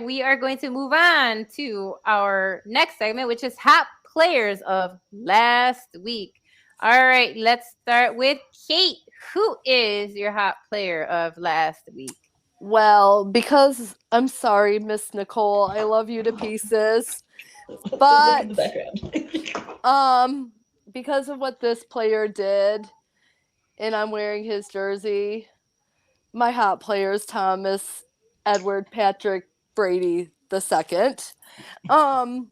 We are going to move on to our next segment, which is hot players of last week. All right, let's start with Kate. Who is your hot player of last week? Well, because I'm sorry, Miss Nicole, I love you to pieces, Don't look in but the background. um, because of what this player did, and I'm wearing his jersey, my hot player is Thomas Edward Patrick Brady the second. Um,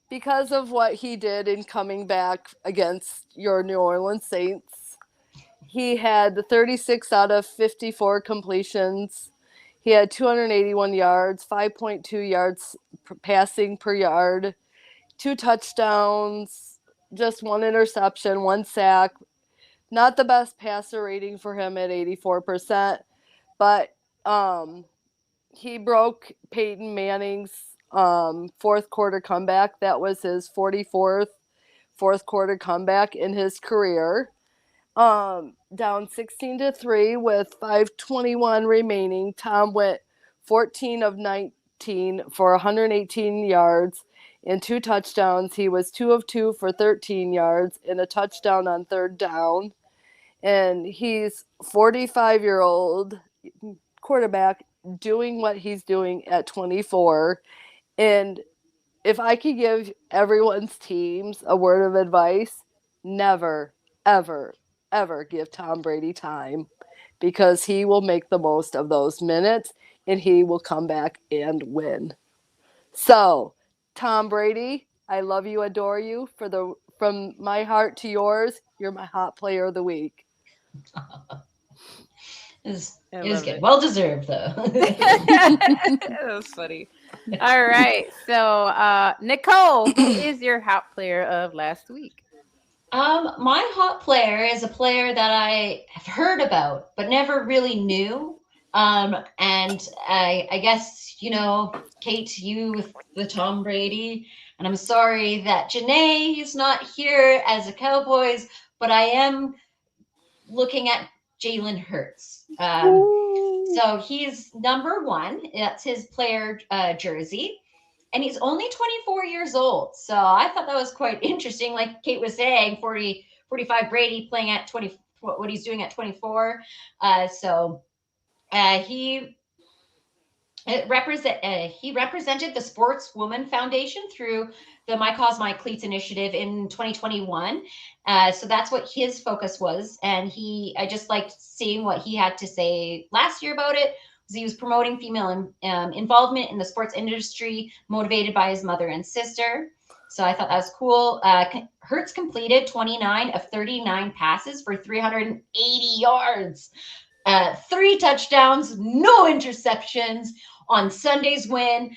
because of what he did in coming back against your New Orleans Saints. He had 36 out of 54 completions. He had 281 yards, 5.2 yards passing per yard, two touchdowns, just one interception, one sack. Not the best passer rating for him at 84%, but um, he broke Peyton Manning's fourth quarter comeback. That was his 44th fourth quarter comeback in his career. Down 16-3 with 5:21 remaining. Tom went 14 of 19 for 118 yards and two touchdowns. He was 2 of 2 for 13 yards and a touchdown on third down. And he's 45-year-old quarterback doing what he's doing at 24. And if I could give everyone's teams a word of advice, never, ever, ever give Tom Brady time because he will make the most of those minutes and he will come back and win. So, Tom Brady, I love you, adore you. From my heart to yours, you're my hot player of the week. I It was love good. it. Well deserved, though. That was funny. All right. So, Nicole, who is your hot player of last week? My hot player is a player that I have heard about, but never really knew. And I guess, Kate, you with the Tom Brady, and I'm sorry that Janae is not here as a Cowboys, but I am looking at Jalen Hurts. So he's number one. That's his player jersey. And he's only 24 years old. So I thought that was quite interesting. Like Kate was saying, 45 Brady playing at 20, what he's doing at 24. He he represented the Sportswoman Foundation through the My Cause My Cleats initiative in 2021. So that's what his focus was, and I just liked seeing what he had to say last year about it. He was promoting female involvement in the sports industry, motivated by his mother and sister. So I thought that was cool. Hertz completed 29 of 39 passes for 380 yards, three touchdowns, no interceptions on Sunday's win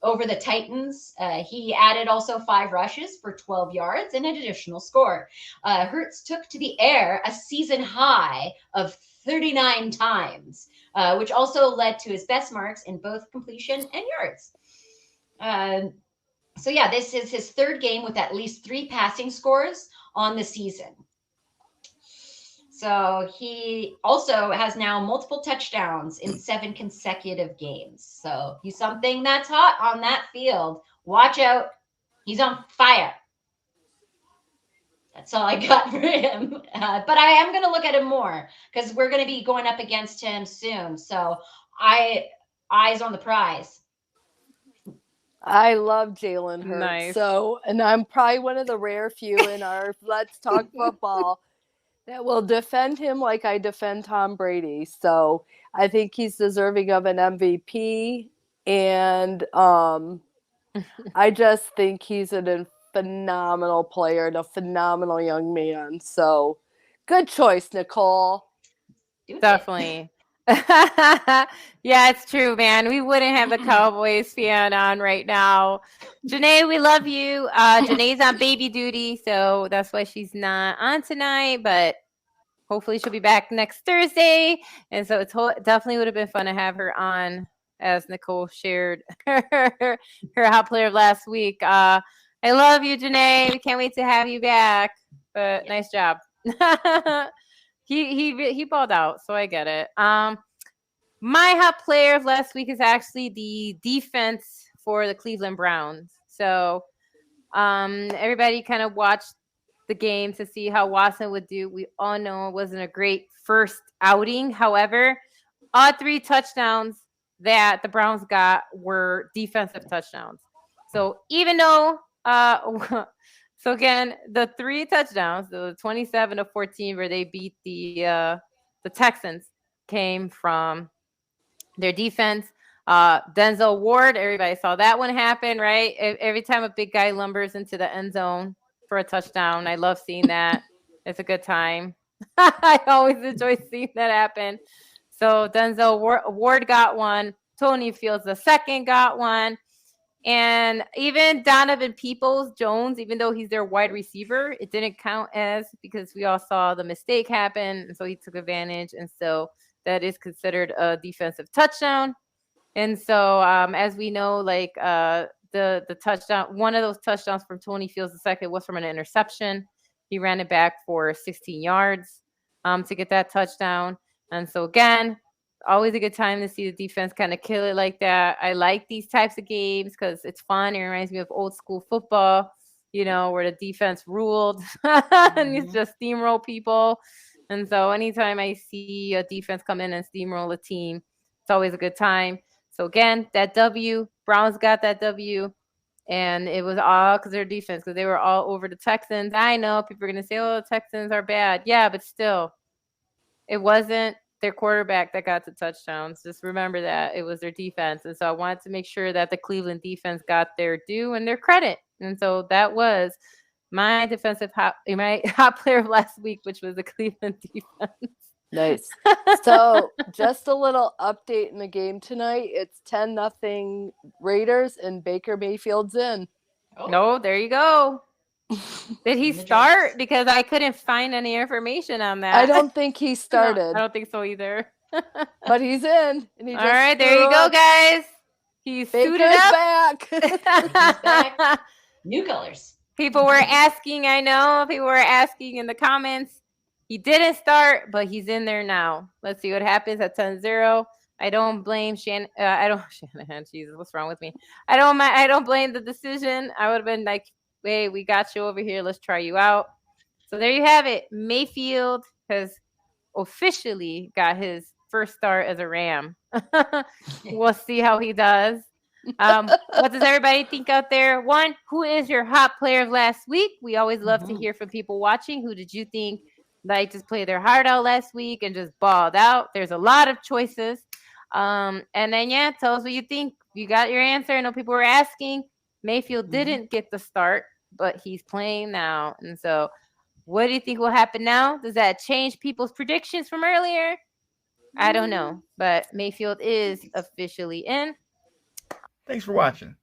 over the Titans. He added also 5 rushes for 12 yards and an additional score. Hertz took to the air a season high of 39 times, which also led to his best marks in both completion and yards. This is his third game with at least 3 passing scores on the season. So he also has now multiple touchdowns in 7 consecutive games. So he's something that's hot on that field. Watch out. He's on fire. That's all I got for him. But I am going to look at him more because we're going to be going up against him soon. So eyes on the prize. I love Jalen Hurts. Nice. And I'm probably one of the rare few in our Let's Talk Football that will defend him like I defend Tom Brady. So I think he's deserving of an MVP. And I just think he's a phenomenal player and a phenomenal young man. So good choice, Nicole. Definitely. Yeah, it's true, man. We wouldn't have the Cowboys fan on right now. Janae, we love you. Janae's on baby duty, so that's why she's not on tonight, but hopefully she'll be back next Thursday. And so definitely would have been fun to have her on as Nicole shared her hot player of last week. I love you, Janae. We can't wait to have you back. But nice job. He balled out, so I get it. My hot player of last week is actually the defense for the Cleveland Browns. So everybody kind of watched the game to see how Watson would do. We all know it wasn't a great first outing. However, all 3 touchdowns that the Browns got were defensive touchdowns. So even though, so again, the 3 touchdowns, the 27-14, where they beat the Texans, came from their defense. Denzel Ward, everybody saw that one happen, right? Every time a big guy lumbers into the end zone for a touchdown, I love seeing that. It's a good time. I always enjoy seeing that happen. So Denzel Ward got one. Tony Fields II got one. And even Donovan Peoples-Jones, even though he's their wide receiver, it didn't count as, because we all saw the mistake happen. And so he took advantage. And so that is considered a defensive touchdown. And so as we know, like the touchdown, one of those touchdowns from Tony Fields II was from an interception. He ran it back for 16 yards to get that touchdown. And so again, always a good time to see the defense kind of kill it like that. I like these types of games because it's fun. It reminds me of old school football, where the defense ruled and you just steamroll people. And so anytime I see a defense come in and steamroll a team, it's always a good time. So again, that W, Browns got that W, and it was all because of their defense, because they were all over the Texans. I know people are going to say, oh, the Texans are bad. Yeah, but still, it wasn't their quarterback that got the touchdowns. Just remember that. It was their defense. And so I wanted to make sure that the Cleveland defense got their due and their credit. And so that was my my hot player of last week, which was the Cleveland defense. Nice. So just a little update in the game tonight. It's 10-0 Raiders and Baker Mayfield's in. Oh. No, there you go. Did he start? Because I couldn't find any information on that. I don't think he started. No, I don't think so either. But he's in. And he all right, there you go, guys. He's suited up. Back. He's back. New colors. People were asking, I know. People were asking in the comments. He didn't start, but he's in there now. Let's see what happens at 10-0. I don't blame Shanahan. Jesus, what's wrong with me? I don't blame the decision. I would have been like, hey, we got you over here. Let's try you out. So there you have it. Mayfield has officially got his first start as a Ram. We'll see how he does. What does everybody think out there? One, who is your hot player of last week? We always love to hear from people watching. Who did you think just played their heart out last week and just balled out? There's a lot of choices. And then, tell us what you think. You got your answer. I know people were asking. Mayfield didn't get the start, but he's playing now. And so what do you think will happen now? Does that change people's predictions from earlier? I don't know, but Mayfield is officially in. Thanks for watching.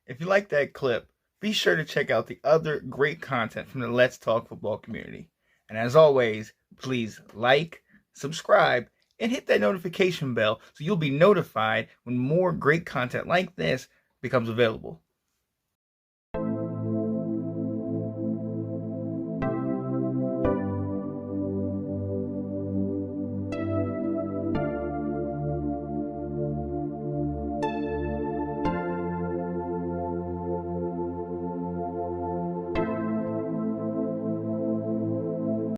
If you like that clip, be sure to check out the other great content from the Let's Talk Football community. And as always, please like, subscribe, and hit that notification bell so you'll be notified when more great content like this becomes available.